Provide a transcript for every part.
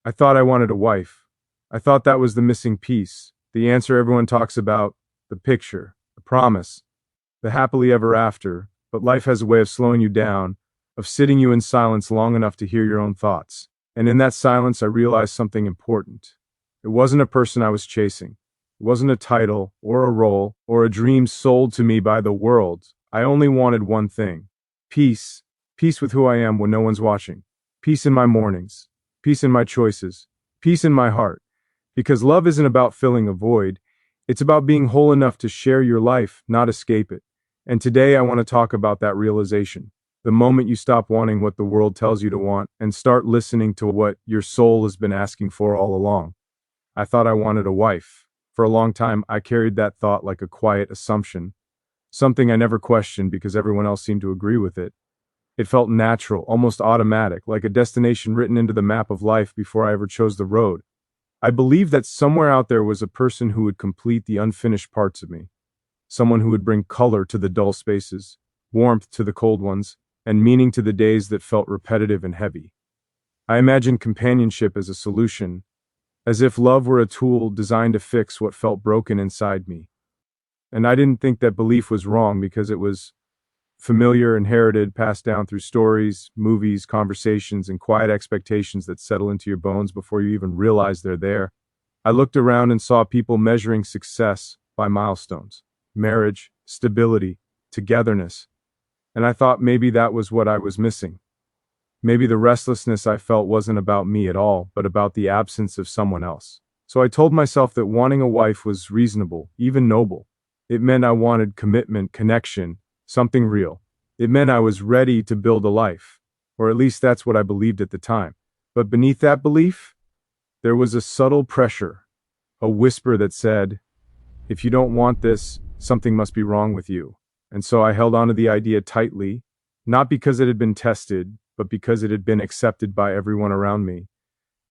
I thought I wanted a wife. I thought that was the missing piece, the answer everyone talks about, the picture, the promise, the happily ever after, but life has a way of slowing you down, of sitting you in silence long enough to hear your own thoughts. And in that silence, I realized something important. It wasn't a person I was chasing. It wasn't a title, or a role, or a dream sold to me by the world. I only wanted one thing: peace. Peace with who I am when no one's watching. Peace in my mornings. Peace in my choices. Peace in my heart. Because love isn't about filling a void. It's about being whole enough to share your life, not escape it. And today I want to talk about that realization. The moment you stop wanting what the world tells you to want and start listening to what your soul has been asking for all along. I thought I wanted a wife. For a long time, I carried that thought like a quiet assumption, something I never questioned because everyone else seemed to agree with it. It felt natural, almost automatic, like a destination written into the map of life before I ever chose the road. I believed that somewhere out there was a person who would complete the unfinished parts of me, someone who would bring color to the dull spaces, warmth to the cold ones, and meaning to the days that felt repetitive and heavy. I imagined companionship as a solution, as if love were a tool designed to fix what felt broken inside me. And I didn't think that belief was wrong because it was familiar, inherited, passed down through stories, movies, conversations, and quiet expectations that settle into your bones before you even realize they're there. I looked around and saw people measuring success by milestones: marriage, stability, togetherness. And I thought maybe that was what I was missing. Maybe the restlessness I felt wasn't about me at all, but about the absence of someone else. So I told myself that wanting a wife was reasonable, even noble. It meant I wanted commitment, connection, something real. It meant I was ready to build a life, or at least that's what I believed at the time. But beneath that belief, there was a subtle pressure, a whisper that said, if you don't want this, something must be wrong with you. And so I held onto the idea tightly, not because it had been tested, but because it had been accepted by everyone around me.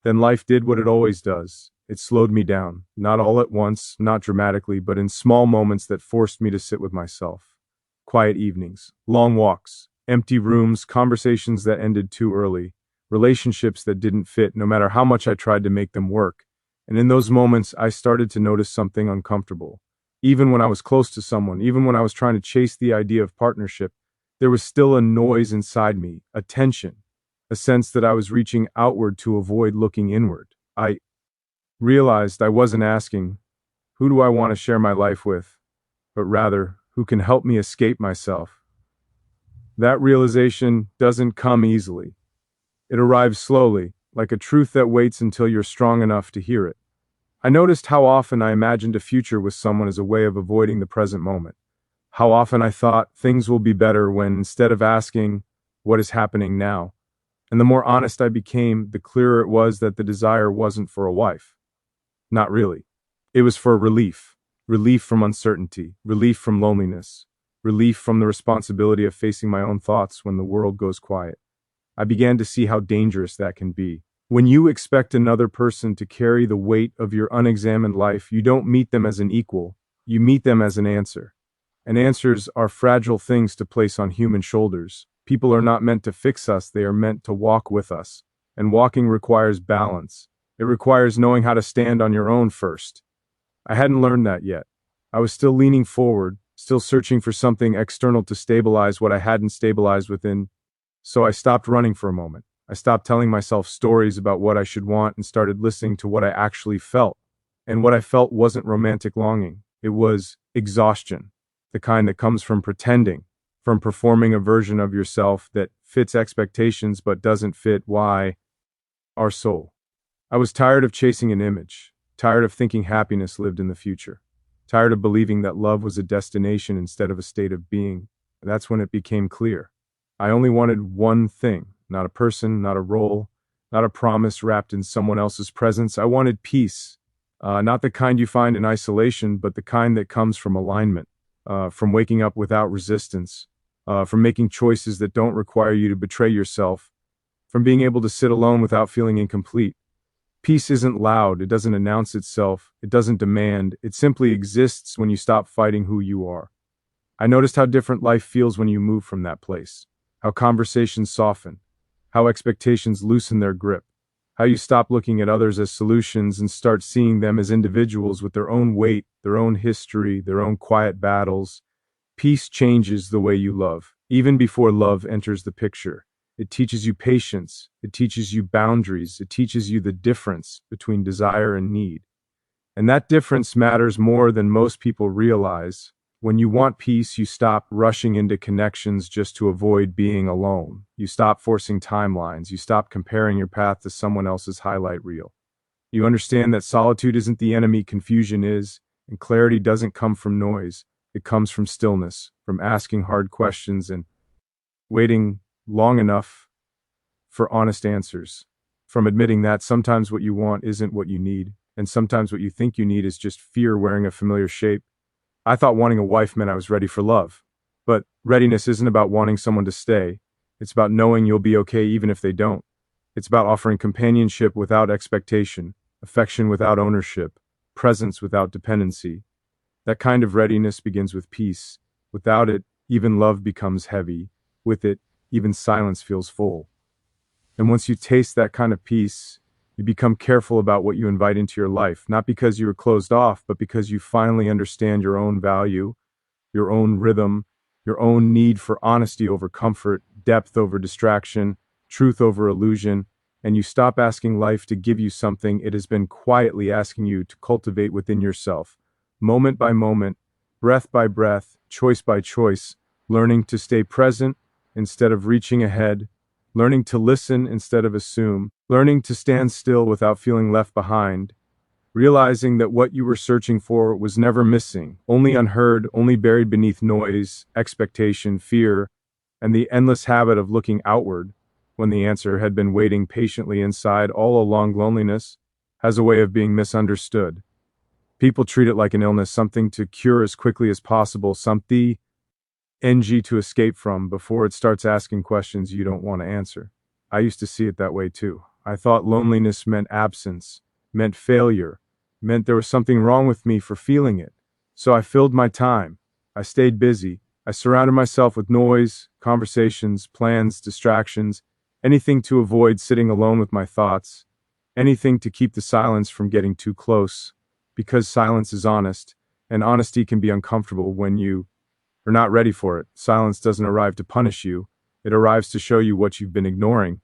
Then life did what it always does. It slowed me down, not all at once, not dramatically, but in small moments that forced me to sit with myself. Quiet evenings, long walks, empty rooms, conversations that ended too early, relationships that didn't fit no matter how much I tried to make them work. And in those moments, I started to notice something uncomfortable. Even when I was close to someone, even when I was trying to chase the idea of partnership, there was still a noise inside me, a tension, a sense that I was reaching outward to avoid looking inward. I realized I wasn't asking, who do I want to share my life with, but rather, who can help me escape myself. That realization doesn't come easily. It arrives slowly, like a truth that waits until you're strong enough to hear it. I noticed how often I imagined a future with someone as a way of avoiding the present moment. How often I thought things will be better when, instead of asking, what is happening now? And the more honest I became, the clearer it was that the desire wasn't for a wife. Not really. It was for relief. Relief from uncertainty, relief from loneliness, relief from the responsibility of facing my own thoughts when the world goes quiet. I began to see how dangerous that can be. When you expect another person to carry the weight of your unexamined life, you don't meet them as an equal, you meet them as an answer. And answers are fragile things to place on human shoulders. People are not meant to fix us, they are meant to walk with us. And walking requires balance. It requires knowing how to stand on your own first. I hadn't learned that yet. I was still leaning forward, still searching for something external to stabilize what I hadn't stabilized within. So I stopped running for a moment. I stopped telling myself stories about what I should want and started listening to what I actually felt. And what I felt wasn't romantic longing. It was exhaustion, the kind that comes from pretending, from performing a version of yourself that fits expectations but doesn't fit our soul. I was tired of chasing an image, tired of thinking happiness lived in the future, tired of believing that love was a destination instead of a state of being. That's when it became clear. I only wanted one thing, not a person, not a role, not a promise wrapped in someone else's presence. I wanted peace, not the kind you find in isolation, but the kind that comes from alignment, from waking up without resistance, from making choices that don't require you to betray yourself, from being able to sit alone without feeling incomplete. Peace isn't loud, it doesn't announce itself, it doesn't demand, it simply exists when you stop fighting who you are. I noticed how different life feels when you move from that place, how conversations soften, how expectations loosen their grip, how you stop looking at others as solutions and start seeing them as individuals with their own weight, their own history, their own quiet battles. Peace changes the way you love, even before love enters the picture. It teaches you patience, it teaches you boundaries, it teaches you the difference between desire and need. And that difference matters more than most people realize. When you want peace, you stop rushing into connections just to avoid being alone. You stop forcing timelines. You stop comparing your path to someone else's highlight reel. You understand that solitude isn't the enemy, confusion is, and clarity doesn't come from noise. It comes from stillness, from asking hard questions and waiting long enough for honest answers, from admitting that sometimes what you want isn't what you need, and sometimes what you think you need is just fear wearing a familiar shape. I thought wanting a wife meant I was ready for love. But readiness isn't about wanting someone to stay. It's about knowing you'll be okay even if they don't. It's about offering companionship without expectation, affection without ownership, presence without dependency. That kind of readiness begins with peace. Without it, even love becomes heavy. With it, even silence feels full. And once you taste that kind of peace, you become careful about what you invite into your life, not because you are closed off, but because you finally understand your own value, your own rhythm, your own need for honesty over comfort, depth over distraction, truth over illusion, and you stop asking life to give you something it has been quietly asking you to cultivate within yourself, moment by moment, breath by breath, choice by choice, learning to stay present instead of reaching ahead, learning to listen instead of assume, learning to stand still without feeling left behind, realizing that what you were searching for was never missing, only unheard, only buried beneath noise, expectation, fear, and the endless habit of looking outward when the answer had been waiting patiently inside. All along, loneliness has a way of being misunderstood. People treat it like an illness, something to cure as quickly as possible, something to escape from before it starts asking questions you don't want to answer. I used to see it that way too. I thought loneliness meant absence, meant failure, meant there was something wrong with me for feeling it. So I filled my time. I stayed busy. I surrounded myself with noise, conversations, plans, distractions, anything to avoid sitting alone with my thoughts, anything to keep the silence from getting too close, because silence is honest, and honesty can be uncomfortable when you are not ready for it. Silence doesn't arrive to punish you. It arrives to show you what you've been ignoring.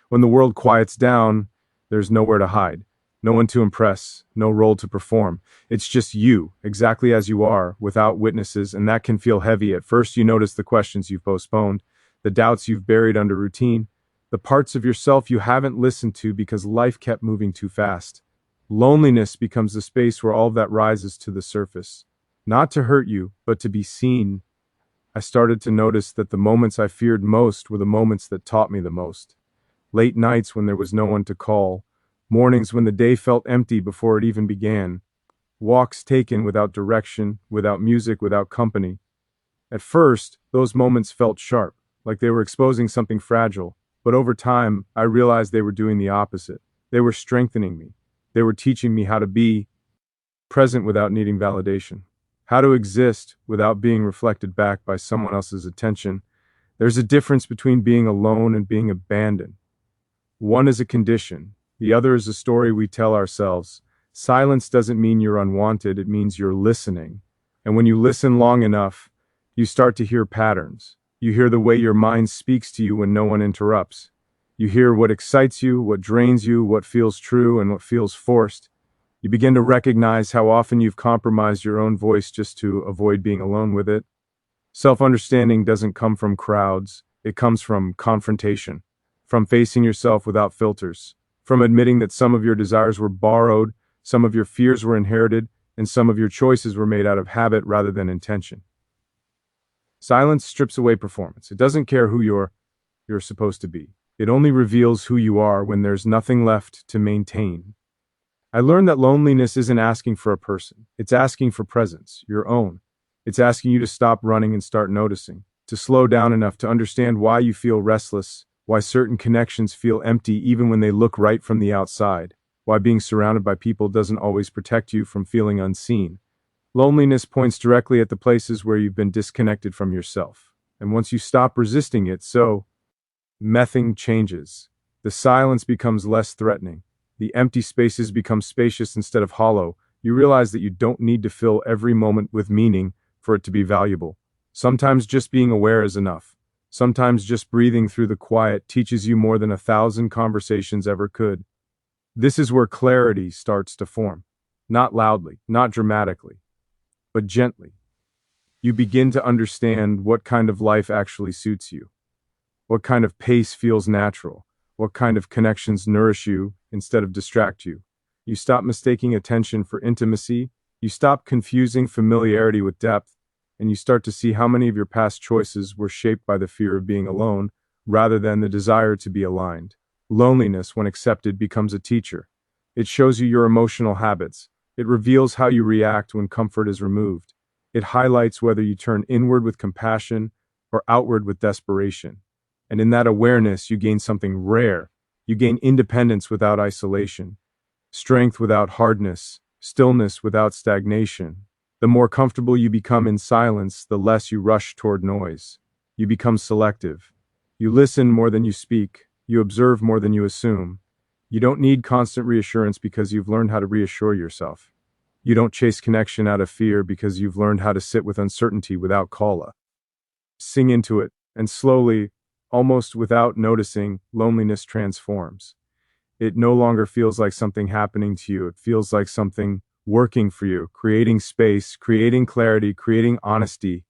When the world quiets down, there's nowhere to hide, no one to impress, no role to perform. It's just you, exactly as you are, without witnesses, and that can feel heavy. At first, you notice the questions you've postponed, the doubts you've buried under routine, the parts of yourself you haven't listened to because life kept moving too fast. Loneliness becomes the space where all of that rises to the surface. Not to hurt you, but to be seen. I started to notice that the moments I feared most were the moments that taught me the most. Late nights when there was no one to call, mornings when the day felt empty before it even began, walks taken without direction, without music, without company. At first, those moments felt sharp, like they were exposing something fragile, but over time, I realized they were doing the opposite. They were strengthening me. They were teaching me how to be present without needing validation, how to exist without being reflected back by someone else's attention. There's a difference between being alone and being abandoned. One is a condition, the other is a story we tell ourselves. Silence doesn't mean you're unwanted, it means you're listening. And when you listen long enough, you start to hear patterns. You hear the way your mind speaks to you when no one interrupts. You hear what excites you, what drains you, what feels true, and what feels forced. You begin to recognize how often you've compromised your own voice just to avoid being alone with it. Self-understanding doesn't come from crowds. It comes from confrontation, from facing yourself without filters, from admitting that some of your desires were borrowed, some of your fears were inherited, and some of your choices were made out of habit rather than intention. Silence strips away performance. It doesn't care who you're supposed to be. It only reveals who you are when there's nothing left to maintain. I learned that loneliness isn't asking for a person. It's asking for presence, your own. It's asking you to stop running and start noticing, to slow down enough to understand why you feel restless, why certain connections feel empty even when they look right from the outside, why being surrounded by people doesn't always protect you from feeling unseen. Loneliness points directly at the places where you've been disconnected from yourself. And once you stop resisting it, so nothing changes. The silence becomes less threatening. The empty spaces become spacious instead of hollow. You realize that you don't need to fill every moment with meaning for it to be valuable. Sometimes just being aware is enough. Sometimes just breathing through the quiet teaches you more than 1,000 conversations ever could. This is where clarity starts to form. Not loudly, not dramatically, but gently. You begin to understand what kind of life actually suits you, what kind of pace feels natural, what kind of connections nourish you instead of distract you. You stop mistaking attention for intimacy, you stop confusing familiarity with depth, and you start to see how many of your past choices were shaped by the fear of being alone rather than the desire to be aligned. Loneliness, when accepted, becomes a teacher. It shows you your emotional habits. It reveals how you react when comfort is removed. It highlights whether you turn inward with compassion or outward with desperation. And in that awareness, you gain something rare. You gain independence without isolation, strength without hardness, stillness without stagnation. The more comfortable you become in silence, the less you rush toward noise. You become selective. You listen more than you speak. You observe more than you assume. You don't need constant reassurance because you've learned how to reassure yourself. You don't chase connection out of fear because you've learned how to sit with uncertainty without call. Sing into it, and slowly, almost without noticing, loneliness transforms. It no longer feels like something happening to you. It feels like something working for you, creating space, creating clarity, creating honesty.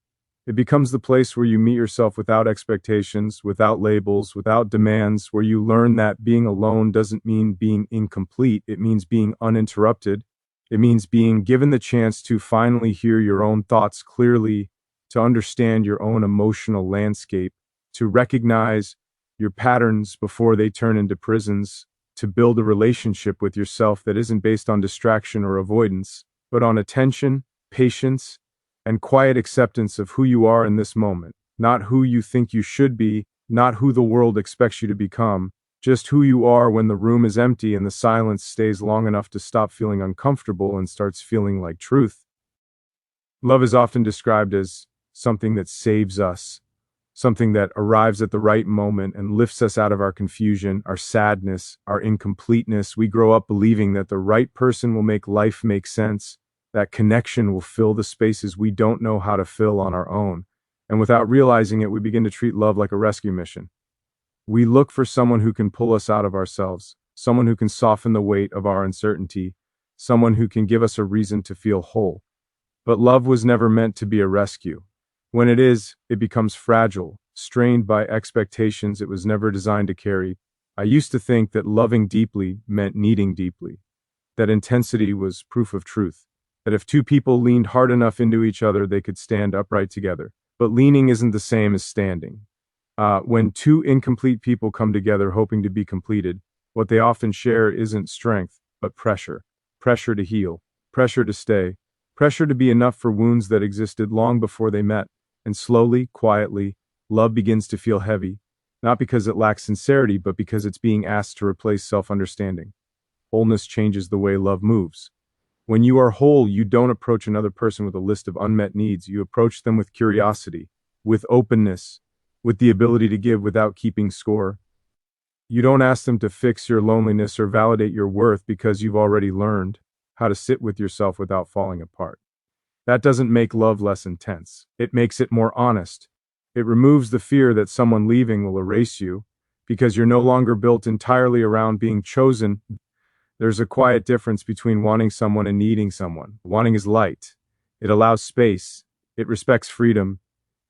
It becomes the place where you meet yourself without expectations, without labels, without demands, where you learn that being alone doesn't mean being incomplete. It means being uninterrupted. It means being given the chance to finally hear your own thoughts clearly, to understand your own emotional landscape, to recognize your patterns before they turn into prisons, to build a relationship with yourself that isn't based on distraction or avoidance, but on attention, patience, and quiet acceptance of who you are in this moment, not who you think you should be, not who the world expects you to become, just who you are when the room is empty and the silence stays long enough to stop feeling uncomfortable and starts feeling like truth. Love is often described as something that saves us, something that arrives at the right moment and lifts us out of our confusion, our sadness, our incompleteness. We grow up believing that the right person will make life make sense, that connection will fill the spaces we don't know how to fill on our own. And without realizing it, we begin to treat love like a rescue mission. We look for someone who can pull us out of ourselves, someone who can soften the weight of our uncertainty, someone who can give us a reason to feel whole. But love was never meant to be a rescue. When it is, it becomes fragile, strained by expectations it was never designed to carry. I used to think that loving deeply meant needing deeply, that intensity was proof of truth, that if two people leaned hard enough into each other, they could stand upright together. But leaning isn't the same as standing. When two incomplete people come together hoping to be completed, what they often share isn't strength, but pressure. Pressure to heal, pressure to stay, pressure to be enough for wounds that existed long before they met. And slowly, quietly, love begins to feel heavy, not because it lacks sincerity, but because it's being asked to replace self-understanding. Wholeness changes the way love moves. When you are whole, you don't approach another person with a list of unmet needs. You approach them with curiosity, with openness, with the ability to give without keeping score. You don't ask them to fix your loneliness or validate your worth because you've already learned how to sit with yourself without falling apart. That doesn't make love less intense. It makes it more honest. It removes the fear that someone leaving will erase you because you're no longer built entirely around being chosen. There's a quiet difference between wanting someone and needing someone. Wanting is light. It allows space. It respects freedom.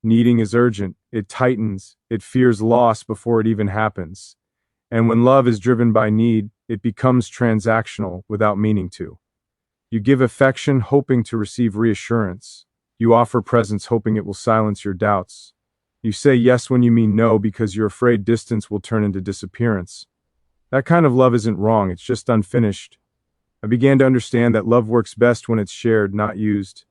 Needing is urgent. It tightens. It fears loss before it even happens. And when love is driven by need, it becomes transactional without meaning to. You give affection hoping to receive reassurance. You offer presence hoping it will silence your doubts. You say yes when you mean no because you're afraid distance will turn into disappearance. That kind of love isn't wrong, it's just unfinished. I began to understand that love works best when it's shared, not used.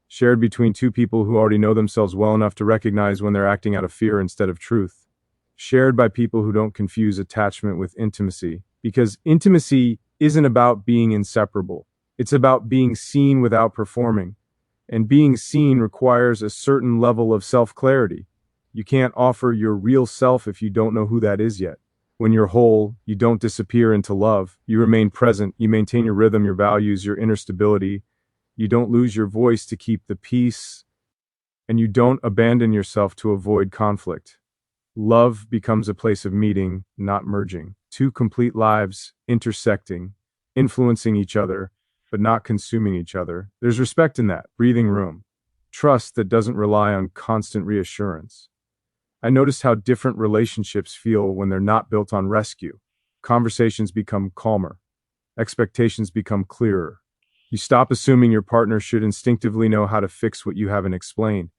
Shared between two people who already know themselves well enough to recognize when they're acting out of fear instead of truth. Shared by people who don't confuse attachment with intimacy. Because intimacy isn't about being inseparable. It's about being seen without performing. And being seen requires a certain level of self-clarity. You can't offer your real self if you don't know who that is yet. When you're whole, you don't disappear into love. You remain present. You maintain your rhythm, your values, your inner stability. You don't lose your voice to keep the peace, and you don't abandon yourself to avoid conflict. Love becomes a place of meeting, not merging. Two complete lives intersecting, influencing each other, but not consuming each other. There's respect in that, breathing room. Trust that doesn't rely on constant reassurance. I noticed how different relationships feel when they're not built on rescue. Conversations become calmer. Expectations become clearer. You stop assuming your partner should instinctively know how to fix what you haven't explained.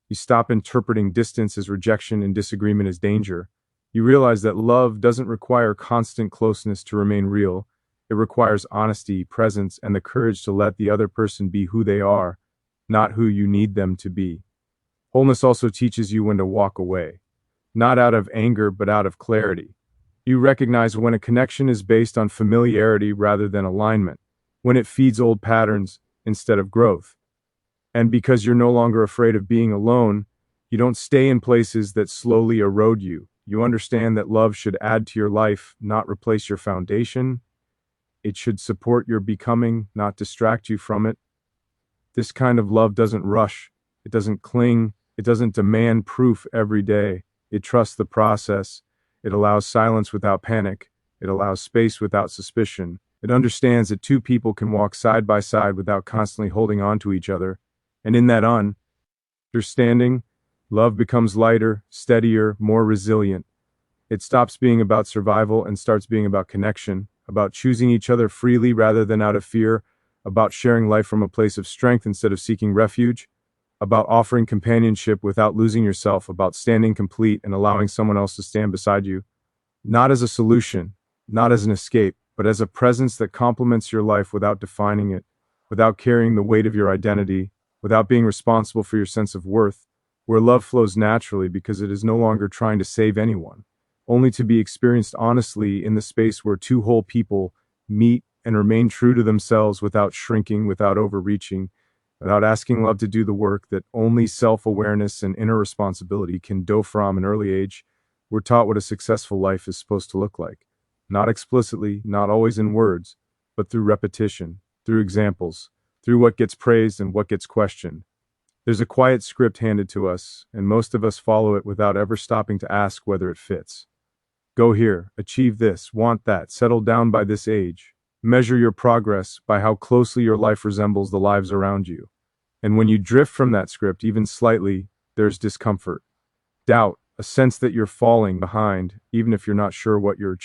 You stop interpreting distance as rejection and disagreement as danger. You realize that love doesn't require constant closeness to remain real. It requires honesty, presence, and the courage to let the other person be who they are, not who you need them to be. Wholeness also teaches you when to walk away, not out of anger, but out of clarity. You recognize when a connection is based on familiarity rather than alignment, when it feeds old patterns instead of growth. And because you're no longer afraid of being alone, you don't stay in places that slowly erode you. You understand that love should add to your life, not replace your foundation. It should support your becoming, not distract you from it. This kind of love doesn't rush, it doesn't cling, it doesn't demand proof every day. It trusts the process. It allows silence without panic. It allows space without suspicion. It understands that two people can walk side by side without constantly holding on to each other. And in that understanding, love becomes lighter, steadier, more resilient. It stops being about survival and starts being about connection, about choosing each other freely rather than out of fear, about sharing life from a place of strength instead of seeking refuge, about offering companionship without losing yourself, about standing complete and allowing someone else to stand beside you, not as a solution, not as an escape, but as a presence that complements your life without defining it, without carrying the weight of your identity, without being responsible for your sense of worth, where love flows naturally because it is no longer trying to save anyone, only to be experienced honestly in the space where two whole people meet and remain true to themselves without shrinking, without overreaching, without asking love to do the work that only self-awareness and inner responsibility can do from an early age. We're taught what a successful life is supposed to look like. Not explicitly, not always in words, but through repetition, through examples, through what gets praised and what gets questioned. There's a quiet script handed to us, and most of us follow it without ever stopping to ask whether it fits. Go here, achieve this, want that, settle down by this age. Measure your progress by how closely your life resembles the lives around you. And when you drift from that script, even slightly, there's discomfort, doubt, a sense that you're falling behind, even if you're not sure what you're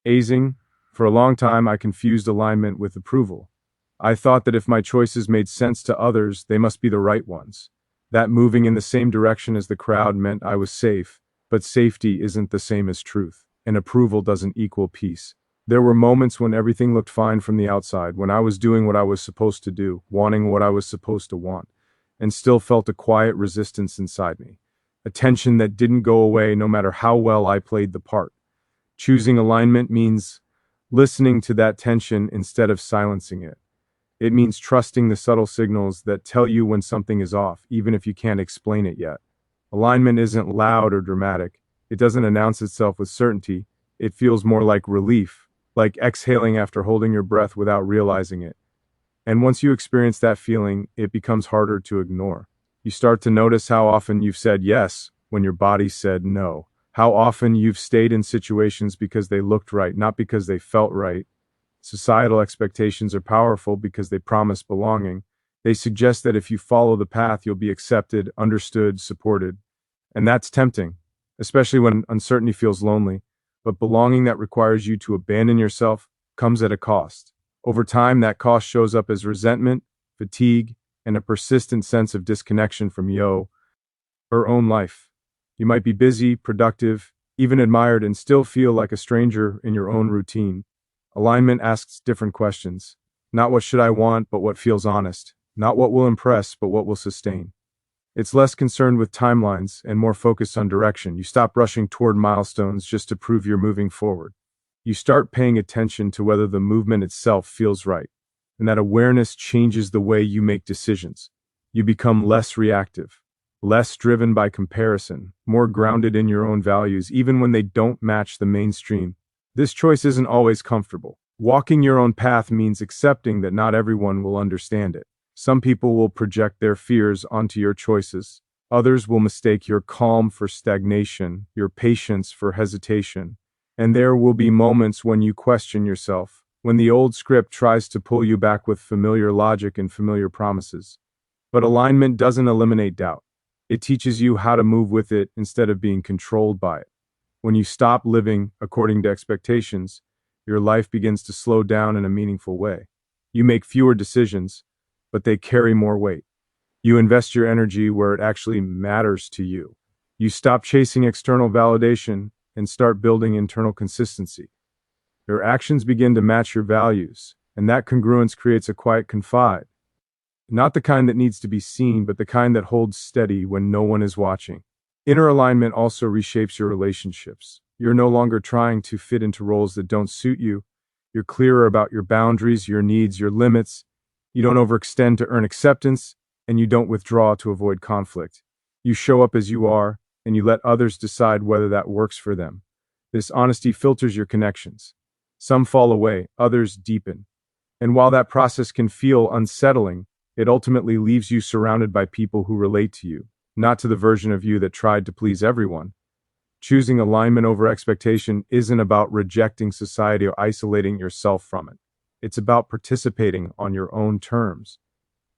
chasing. For a long time, I confused alignment with approval. I thought that if my choices made sense to others, they must be the right ones. That moving in the same direction as the crowd meant I was safe, but safety isn't the same as truth, and approval doesn't equal peace. There were moments when everything looked fine from the outside, when I was doing what I was supposed to do, wanting what I was supposed to want, and still felt a quiet resistance inside me, a tension that didn't go away no matter how well I played the part. Choosing alignment means listening to that tension instead of silencing it. It means trusting the subtle signals that tell you when something is off, even if you can't explain it yet. Alignment isn't loud or dramatic. It doesn't announce itself with certainty. It feels more like relief, like exhaling after holding your breath without realizing it. And once you experience that feeling, it becomes harder to ignore. You start to notice how often you've said yes when your body said no. How often you've stayed in situations because they looked right, not because they felt right. Societal expectations are powerful because they promise belonging. They suggest that if you follow the path, you'll be accepted, understood, supported. And that's tempting, especially when uncertainty feels lonely. But belonging that requires you to abandon yourself comes at a cost. Over time, that cost shows up as resentment, fatigue, and a persistent sense of disconnection from your own life. You might be busy, productive, even admired, and still feel like a stranger in your own routine. Alignment asks different questions. Not what should I want, but what feels honest. Not what will impress, but what will sustain. It's less concerned with timelines and more focused on direction. You stop rushing toward milestones just to prove you're moving forward. You start paying attention to whether the movement itself feels right. And that awareness changes the way you make decisions. You become less reactive. less driven by comparison, more grounded in your own values, even when they don't match the mainstream. This choice isn't always comfortable. Walking your own path means accepting that not everyone will understand it. Some people will project their fears onto your choices. Others will mistake your calm for stagnation, your patience for hesitation. And there will be moments when you question yourself, when the old script tries to pull you back with familiar logic and familiar promises. But alignment doesn't eliminate doubt. It teaches you how to move with it instead of being controlled by it. When you stop living according to expectations, your life begins to slow down in a meaningful way. You make fewer decisions, but they carry more weight. You invest your energy where it actually matters to you. You stop chasing external validation and start building internal consistency. Your actions begin to match your values, and that congruence creates a quiet confide. Not the kind that needs to be seen, but the kind that holds steady when no one is watching. Inner alignment also reshapes your relationships. You're no longer trying to fit into roles that don't suit you. You're clearer about your boundaries, your needs, your limits. You don't overextend to earn acceptance, and you don't withdraw to avoid conflict. You show up as you are, and you let others decide whether that works for them. This honesty filters your connections. Some fall away, others deepen. And while that process can feel unsettling, it ultimately leaves you surrounded by people who relate to you, not to the version of you that tried to please everyone. Choosing alignment over expectation isn't about rejecting society or isolating yourself from it. It's about participating on your own terms,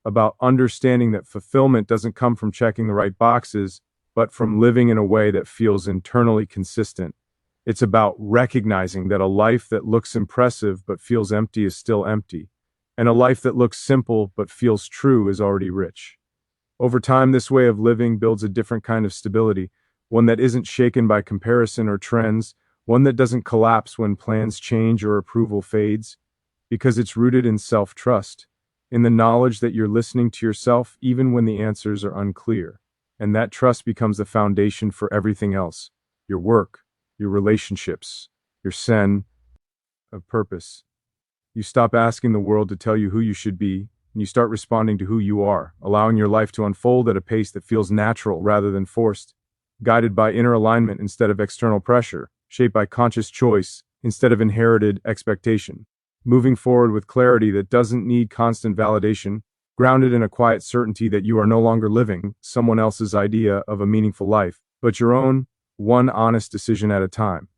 about understanding that fulfillment doesn't come from checking the right boxes, but from living in a way that feels internally consistent. It's about recognizing that a life that looks impressive but feels empty is still empty, and a life that looks simple but feels true is already rich. Over time, this way of living builds a different kind of stability, one that isn't shaken by comparison or trends, one that doesn't collapse when plans change or approval fades, because it's rooted in self-trust, in the knowledge that you're listening to yourself even when the answers are unclear. And that trust becomes the foundation for everything else: your work, your relationships, your sense of purpose. You stop asking the world to tell you who you should be, and you start responding to who you are, allowing your life to unfold at a pace that feels natural rather than forced, guided by inner alignment instead of external pressure, shaped by conscious choice instead of inherited expectation. Moving forward with clarity that doesn't need constant validation, grounded in a quiet certainty that you are no longer living someone else's idea of a meaningful life, but your own, one honest decision at a time.